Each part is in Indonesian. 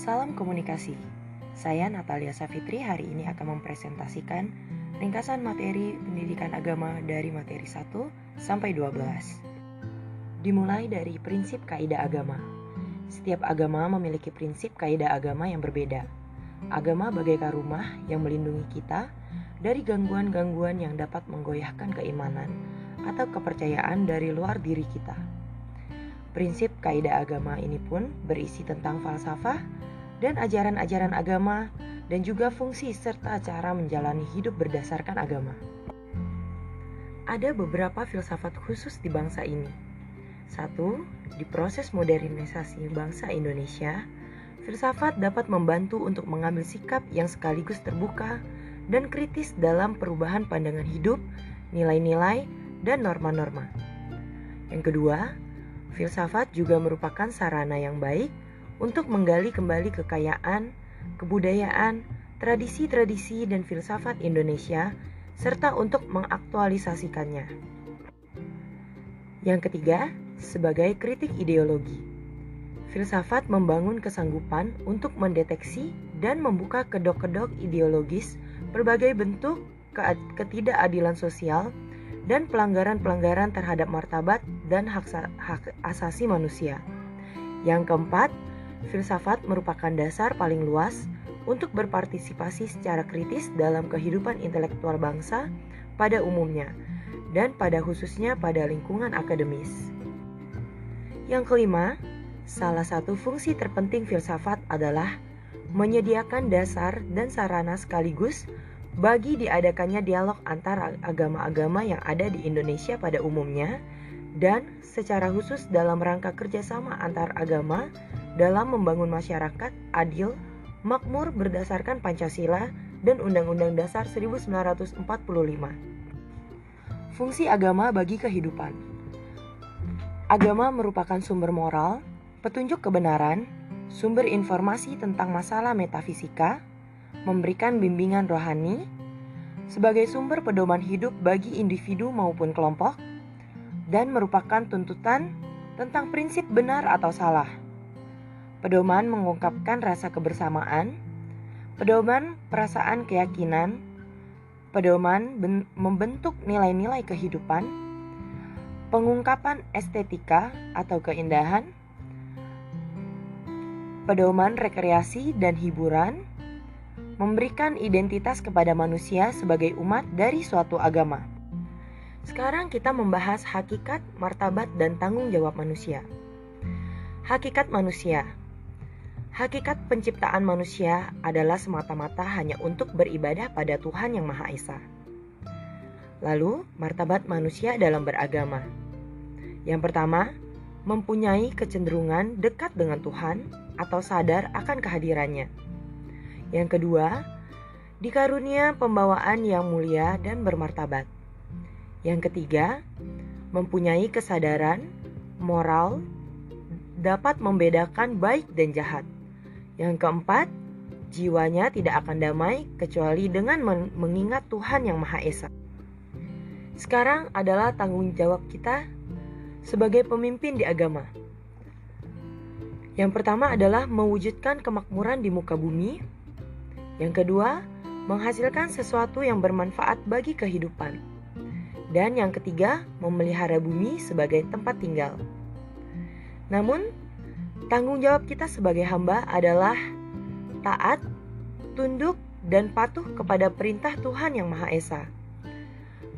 Salam komunikasi. Saya Natalia Safitri hari ini akan mempresentasikan ringkasan materi pendidikan agama dari materi 1 sampai 12. Dimulai dari prinsip kaidah agama. Setiap agama memiliki prinsip kaidah agama yang berbeda. Agama bagaikan rumah yang melindungi kita dari gangguan-gangguan yang dapat menggoyahkan keimanan atau kepercayaan dari luar diri kita. Prinsip kaidah agama ini pun berisi tentang falsafah dan ajaran-ajaran agama dan juga fungsi serta cara menjalani hidup berdasarkan agama. Ada beberapa filsafat khusus di bangsa ini. 1. Di proses modernisasi bangsa Indonesia, filsafat dapat membantu untuk mengambil sikap yang sekaligus terbuka dan kritis dalam perubahan pandangan hidup, nilai-nilai, dan norma-norma. Yang kedua, filsafat juga merupakan sarana yang baik untuk menggali kembali kekayaan, kebudayaan, tradisi-tradisi dan filsafat Indonesia, serta untuk mengaktualisasikannya. Yang ketiga, sebagai kritik ideologi. Filsafat membangun kesanggupan untuk mendeteksi dan membuka kedok-kedok ideologis berbagai bentuk ketidakadilan sosial dan pelanggaran-pelanggaran terhadap martabat dan hak asasi manusia. Yang keempat, filsafat merupakan dasar paling luas untuk berpartisipasi secara kritis dalam kehidupan intelektual bangsa pada umumnya dan pada khususnya pada lingkungan akademis. Yang kelima, salah satu fungsi terpenting filsafat adalah menyediakan dasar dan sarana sekaligus bagi diadakannya dialog antara agama-agama yang ada di Indonesia pada umumnya dan secara khusus dalam rangka kerjasama antar agama dalam membangun masyarakat adil, makmur berdasarkan Pancasila dan Undang-Undang Dasar 1945. Fungsi agama bagi kehidupan. Agama merupakan sumber moral, petunjuk kebenaran, sumber informasi tentang masalah metafisika, memberikan bimbingan rohani, sebagai sumber pedoman hidup bagi individu maupun kelompok, dan merupakan tuntutan tentang prinsip benar atau salah. Pedoman mengungkapkan rasa kebersamaan, pedoman perasaan keyakinan, pedoman membentuk nilai-nilai kehidupan, pengungkapan estetika atau keindahan, pedoman rekreasi dan hiburan, memberikan identitas kepada manusia sebagai umat dari suatu agama. Sekarang kita membahas hakikat, martabat, dan tanggung jawab manusia. Hakikat manusia. Hakikat penciptaan manusia adalah semata-mata hanya untuk beribadah pada Tuhan Yang Maha Esa. Lalu, martabat manusia dalam beragama. Yang pertama, mempunyai kecenderungan dekat dengan Tuhan atau sadar akan kehadirannya. Yang kedua, dikarunia pembawaan yang mulia dan bermartabat. Yang ketiga, mempunyai kesadaran moral dapat membedakan baik dan jahat. Yang keempat, jiwanya tidak akan damai kecuali dengan mengingat Tuhan Yang Maha Esa. Sekarang adalah tanggung jawab kita sebagai pemimpin di agama. Yang pertama adalah mewujudkan kemakmuran di muka bumi. Yang kedua, menghasilkan sesuatu yang bermanfaat bagi kehidupan. Dan yang ketiga, memelihara bumi sebagai tempat tinggal. Namun, tanggung jawab kita sebagai hamba adalah taat, tunduk, dan patuh kepada perintah Tuhan Yang Maha Esa.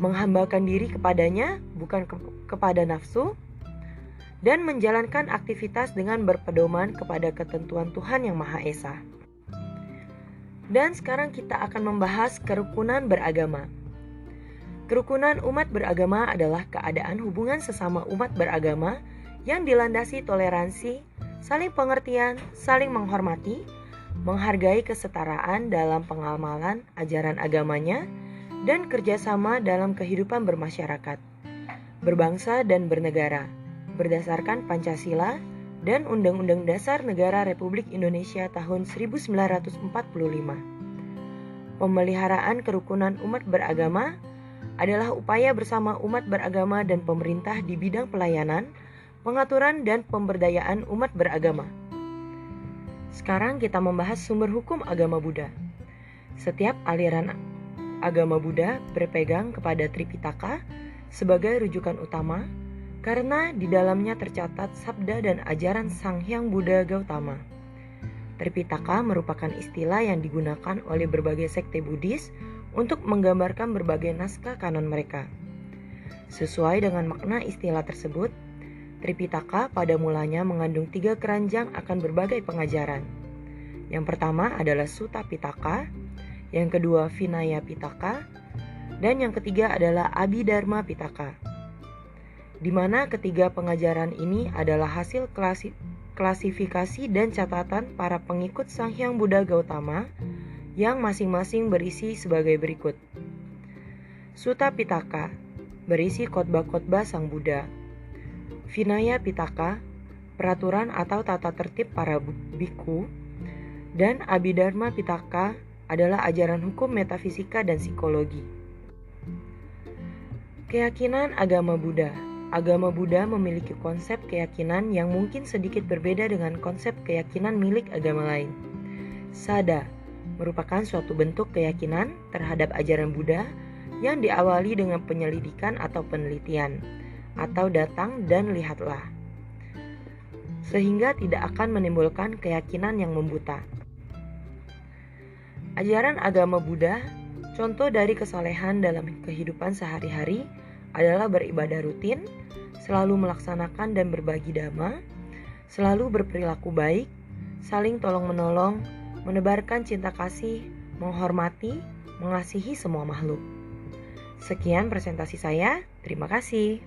Menghambakan diri kepadanya, bukan kepada nafsu, dan menjalankan aktivitas dengan berpedoman kepada ketentuan Tuhan Yang Maha Esa. Dan sekarang kita akan membahas kerukunan beragama. Kerukunan umat beragama adalah keadaan hubungan sesama umat beragama yang dilandasi toleransi, saling pengertian, saling menghormati, menghargai kesetaraan dalam pengamalan ajaran agamanya, dan kerjasama dalam kehidupan bermasyarakat, berbangsa dan bernegara, berdasarkan Pancasila dan Undang-Undang Dasar Negara Republik Indonesia tahun 1945. Pemeliharaan kerukunan umat beragama adalah upaya bersama umat beragama dan pemerintah di bidang pelayanan, pengaturan, dan pemberdayaan umat beragama. Sekarang kita membahas sumber hukum agama Buddha. Setiap aliran agama Buddha berpegang kepada Tripitaka sebagai rujukan utama karena di dalamnya tercatat sabda dan ajaran Sang Hyang Buddha Gautama. Tripitaka merupakan istilah yang digunakan oleh berbagai sekte Buddhis untuk menggambarkan berbagai naskah kanon mereka. Sesuai dengan makna istilah tersebut, Tripitaka pada mulanya mengandung 3 keranjang akan berbagai pengajaran. Yang pertama adalah Sutta Pitaka, yang kedua Vinaya Pitaka, dan yang ketiga adalah Abhidharma Pitaka. Di mana ketiga pengajaran ini adalah hasil klasifikasi dan catatan para pengikut Sang Hyang Buddha Gautama yang masing-masing berisi sebagai berikut. Sutta Pitaka berisi khotbah-khotbah Sang Buddha. Vinaya Pitaka, peraturan atau tata tertib para bhikkhu, dan Abhidharma Pitaka adalah ajaran hukum metafisika dan psikologi. Keyakinan agama Buddha. Agama Buddha memiliki konsep keyakinan yang mungkin sedikit berbeda dengan konsep keyakinan milik agama lain. Sada merupakan suatu bentuk keyakinan terhadap ajaran Buddha yang diawali dengan penyelidikan atau penelitian, atau datang dan lihatlah, sehingga tidak akan menimbulkan keyakinan yang membuta. Ajaran agama Buddha, contoh dari kesalehan dalam kehidupan sehari-hari adalah beribadah rutin, selalu melaksanakan dan berbagi dhamma, selalu berperilaku baik, saling tolong-menolong, menebarkan cinta kasih, menghormati, mengasihi semua makhluk. Sekian presentasi saya, terima kasih.